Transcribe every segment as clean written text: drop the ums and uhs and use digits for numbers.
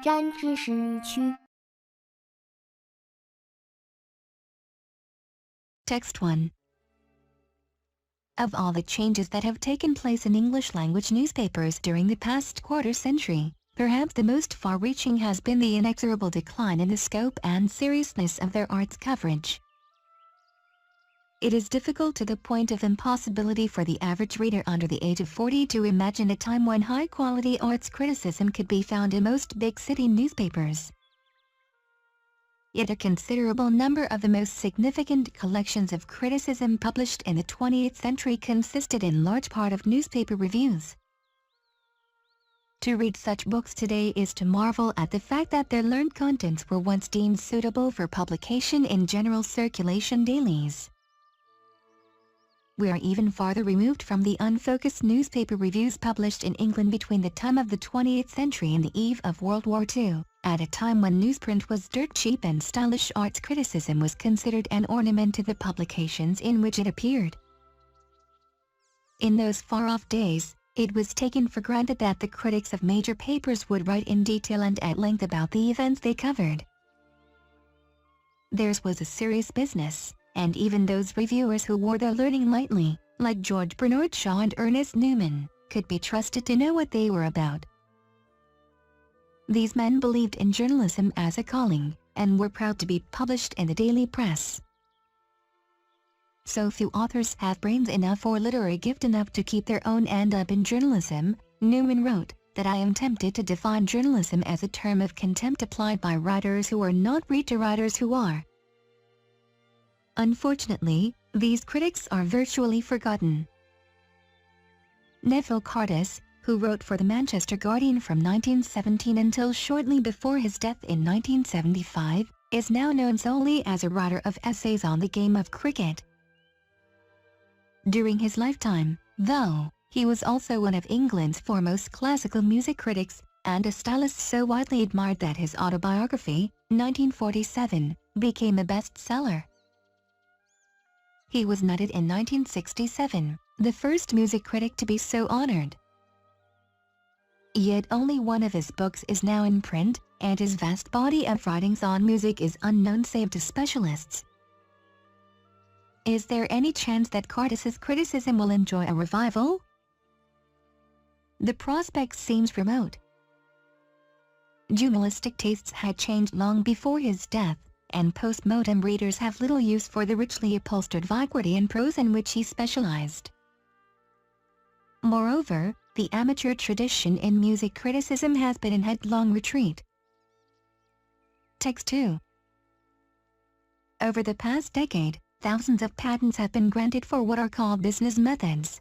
站知识区。Text 1. Of all the changes that have taken place in English-language newspapers during the past quarter century, perhaps the most far-reaching has been the inexorable decline in the scope and seriousness of their arts coverage. It is difficult to the point of impossibility for the average reader under the age of 40 to imagine a time when high-quality arts criticism could be found in most big city newspapers. Yet a considerable number of the most significant collections of criticism published in the 20th century consisted in large part of newspaper reviews. To read such books today is to marvel at the fact that their learned contents were once deemed suitable for publication in general circulation dailies. We are even farther removed from the unfocused newspaper reviews published in England between the time of the 20th century and the eve of World War II, at a time when newsprint was dirt cheap and stylish arts criticism was considered an ornament to the publications in which it appeared. In those far-off days, it was taken for granted that the critics of major papers would write in detail and at length about the events they covered. Theirs was a serious business, and even those reviewers who wore their learning lightly, like George Bernard Shaw and Ernest Newman, could be trusted to know what they were about. These men believed in journalism as a calling, and were proud to be published in the daily press. So few authors have brains enough or literary gift enough to keep their own end up in journalism, Newman wrote, that I am tempted to define journalism as a term of contempt applied by writers who are not read to writers who are. Unfortunately, these critics are virtually forgotten. Neville Cardus, who wrote for the Manchester Guardian from 1917 until shortly before his death in 1975, is now known solely as a writer of essays on the game of cricket. During his lifetime, though, he was also one of England's foremost classical music critics, and a stylist so widely admired that his autobiography, 1947, became a bestseller. He was knighted in 1967, the first music critic to be so honored. Yet only one of his books is now in print, and his vast body of writings on music is unknown save to specialists. Is there any chance that Cardus's criticism will enjoy a revival? The prospect seems remote. Journalistic tastes had changed long before his death, and post-mortem readers have little use for the richly upholstered vacuity in prose in which he specialized. Moreover, the amateur tradition in music criticism has been in headlong retreat. Text 2. Over the past decade, thousands of patents have been granted for what are called business methods.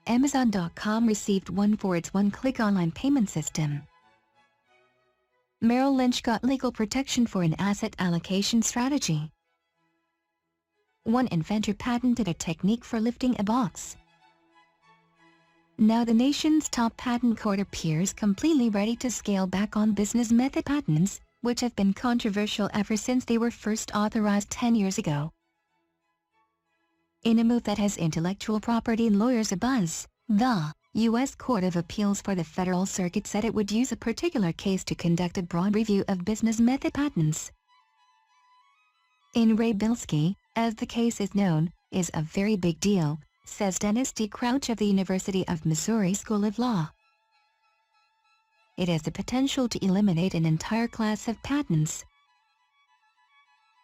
Amazon.com received one for its one-click online payment system. Merrill Lynch got legal protection for an asset allocation strategy. One inventor patented a technique for lifting a box. Now the nation's top patent court appears completely ready to scale back on business method patents, which have been controversial ever since they were first authorized 10 years ago. In a move that has intellectual property lawyers abuzz, the U.S. Court of Appeals for the Federal Circuit said it would use a particular case to conduct a broad review of business method patents. In Ray Bilski, as the case is known, is a very big deal, says Dennis D. Crouch of the University of Missouri School of Law. It has the potential to eliminate an entire class of patents.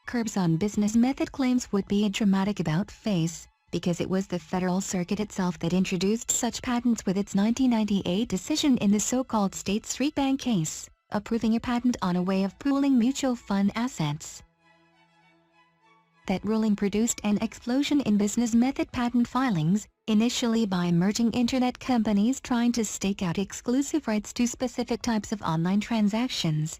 Curbs on business method claims would be a dramatic about-face, because it was the Federal Circuit itself that introduced such patents with its 1998 decision in the so-called State Street Bank case, approving a patent on a way of pooling mutual fund assets. That ruling produced an explosion in business method patent filings, initially by emerging internet companies trying to stake out exclusive rights to specific types of online transactions.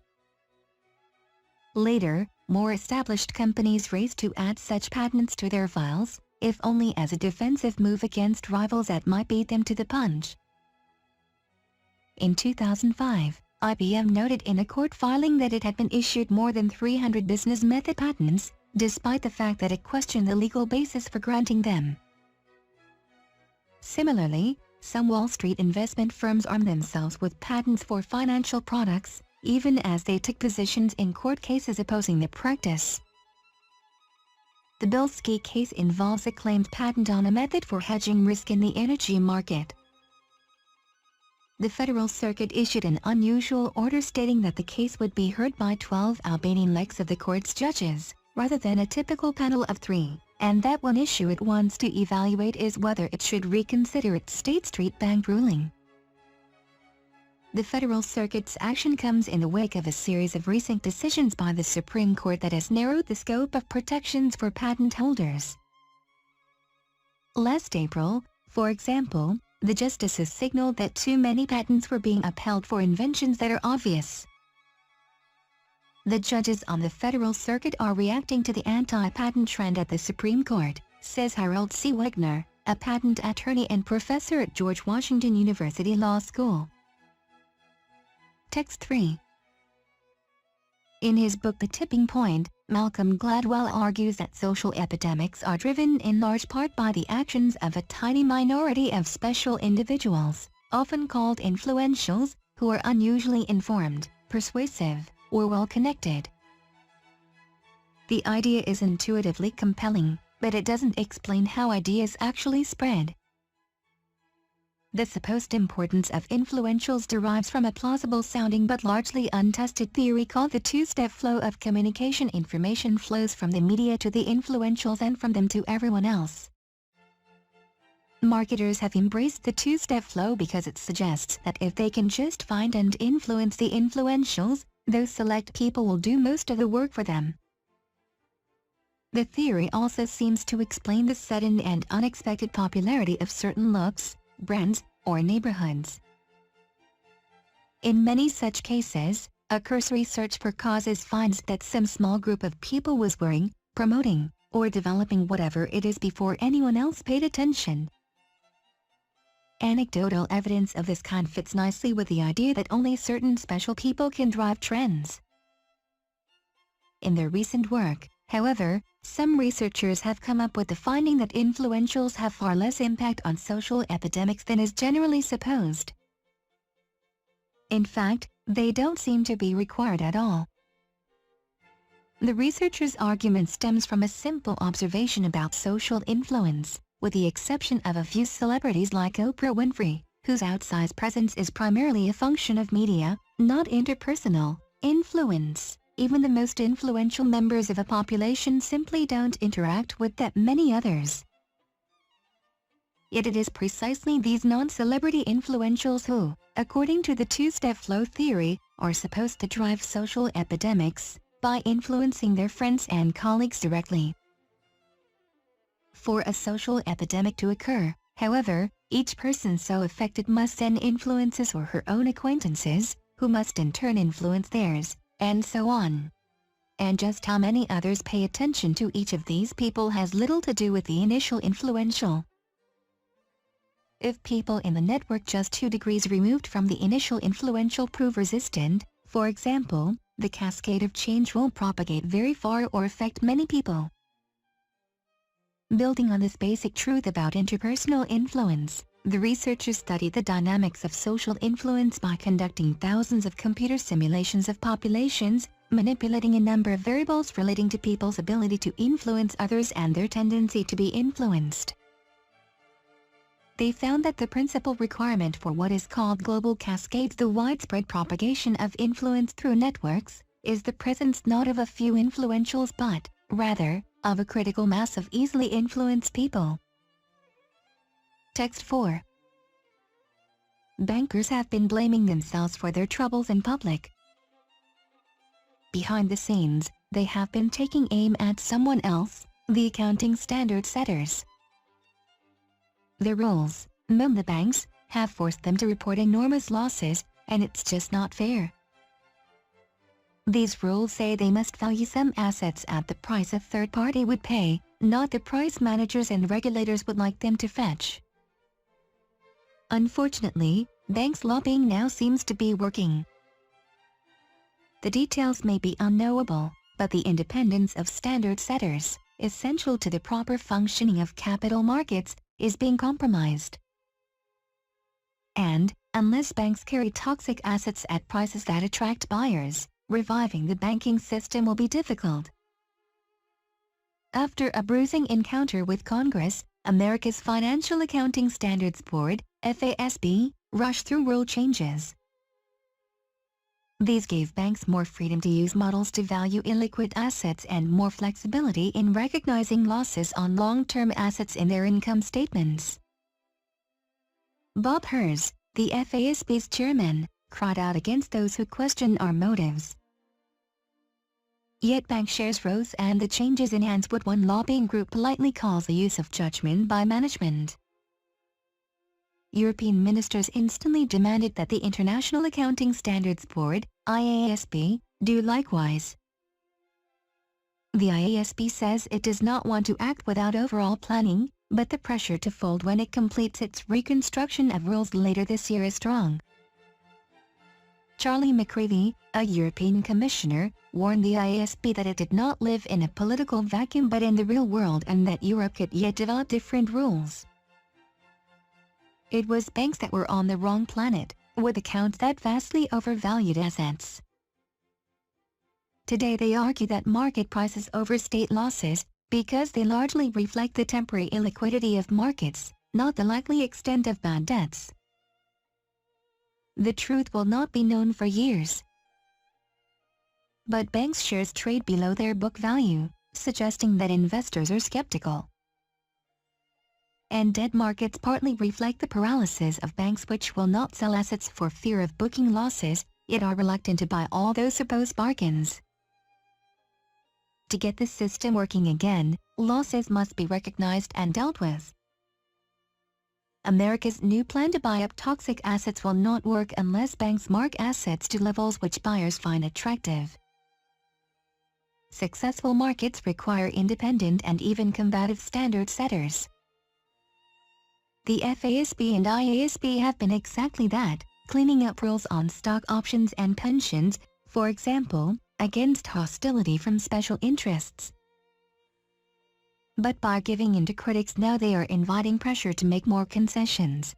Later, more established companies raced to add such patents to their files, if only as a defensive move against rivals that might beat them to the punch. In 2005, IBM noted in a court filing that it had been issued more than 300 business method patents, despite the fact that it questioned the legal basis for granting them. Similarly, Some Wall Street investment firms arm themselves with patents for financial products, even as they took positions in court cases opposing the practice. The Bilski case involves a claimed patent on a method for hedging risk in the energy market. The Federal Circuit issued an unusual order stating that the case would be heard by 12 Albanian legs of the court's judges, rather than a typical panel of 3, and that one issue it wants to evaluate is whether it should reconsider its State Street Bank ruling. The Federal Circuit's action comes in the wake of a series of recent decisions by the Supreme Court that has narrowed the scope of protections for patent holders. Last April, for example, the justices signaled that too many patents were being upheld for inventions that are obvious. The judges on the Federal Circuit are reacting to the anti-patent trend at the Supreme Court, says Harold C. Wagner, a patent attorney and professor at George Washington University Law School. Text 3. In his book The Tipping Point, Malcolm Gladwell argues that social epidemics are driven in large part by the actions of a tiny minority of special individuals, often called influentials, who are unusually informed, persuasive, or well-connected. The idea is intuitively compelling, but it doesn't explain how ideas actually spread. The supposed importance of influentials derives from a plausible-sounding but largely untested theory called the two-step flow of communication. Information flows from the media to the influentials and from them to everyone else. Marketers have embraced the two-step flow because it suggests that if they can just find and influence the influentials, those select people will do most of the work for them. The theory also seems to explain the sudden and unexpected popularity of certain looks, brands, or neighborhoods. In many such cases, a cursory search for causes finds that some small group of people was wearing, promoting, or developing whatever it is before anyone else paid attention. Anecdotal evidence of this kind fits nicely with the idea that only certain special people can drive trends. In their recent work, however, some researchers have come up with the finding that influentials have far less impact on social epidemics than is generally supposed. In fact, they don't seem to be required at all. The researchers' argument stems from a simple observation about social influence, with the exception of a few celebrities like Oprah Winfrey, whose outsized presence is primarily a function of media, not interpersonal, influence. Even the most influential members of a population simply don't interact with that many others. Yet it is precisely these non-celebrity influentials who, according to the two-step flow theory, are supposed to drive social epidemics, by influencing their friends and colleagues directly. For a social epidemic to occur, however, each person so affected must then influence his or her own acquaintances, who must in turn influence theirs, and so on. And just how many others pay attention to each of these people has little to do with the initial influential. If people in the network just 2 degrees removed from the initial influential prove resistant, for example, the cascade of change won't propagate very far or affect many people. Building on this basic truth about interpersonal influence, the researchers studied the dynamics of social influence by conducting thousands of computer simulations of populations, manipulating a number of variables relating to people's ability to influence others and their tendency to be influenced. They found that the principal requirement for what is called global cascades, the widespread propagation of influence through networks, is the presence not of a few influentials but, rather, of a critical mass of easily influenced people. Text 4. Bankers have been blaming themselves for their troubles in public. Behind the scenes, they have been taking aim at someone else, the accounting standard setters. Their rules, moan the banks, have forced them to report enormous losses, and it's just not fair. These rules say they must value some assets at the price a third party would pay, not the price managers and regulators would like them to fetch. Unfortunately, banks' lobbying now seems to be working. The details may be unknowable, but the independence of standard setters, essential to the proper functioning of capital markets, is being compromised. And, unless banks carry toxic assets at prices that attract buyers, reviving the banking system will be difficult. After a bruising encounter with Congress, America's Financial Accounting Standards Board, FASB, rushed through rule changes. These gave banks more freedom to use models to value illiquid assets and more flexibility in recognizing losses on long-term assets in their income statements. Bob Herz, the FASB's chairman, cried out against those who question our motives. Yet bank shares rose and the changes enhanced what one lobbying group politely calls the use of judgment by management. European ministers instantly demanded that the International Accounting Standards Board, IASB, do likewise. The IASB says it does not want to act without overall planning, but the pressure to fold when it completes its reconstruction of rules later this year is strong. Charlie McCreevy, a European commissioner, warned the IASB that it did not live in a political vacuum but in the real world and that Europe could yet develop different rules. It was banks that were on the wrong planet, with accounts that vastly overvalued assets. Today they argue that market prices overstate losses, because they largely reflect the temporary illiquidity of markets, not the likely extent of bad debts. The truth will not be known for years. But banks' shares trade below their book value, suggesting that investors are skeptical. And debt markets partly reflect the paralysis of banks which will not sell assets for fear of booking losses, yet are reluctant to buy all those supposed bargains. To get the system working again, losses must be recognized and dealt with. America's new plan to buy up toxic assets will not work unless banks mark assets to levels which buyers find attractive. Successful markets require independent and even combative standard setters. The FASB and IASB have been exactly that, cleaning up rules on stock options and pensions, for example, against hostility from special interests. But by giving in to critics now they are inviting pressure to make more concessions.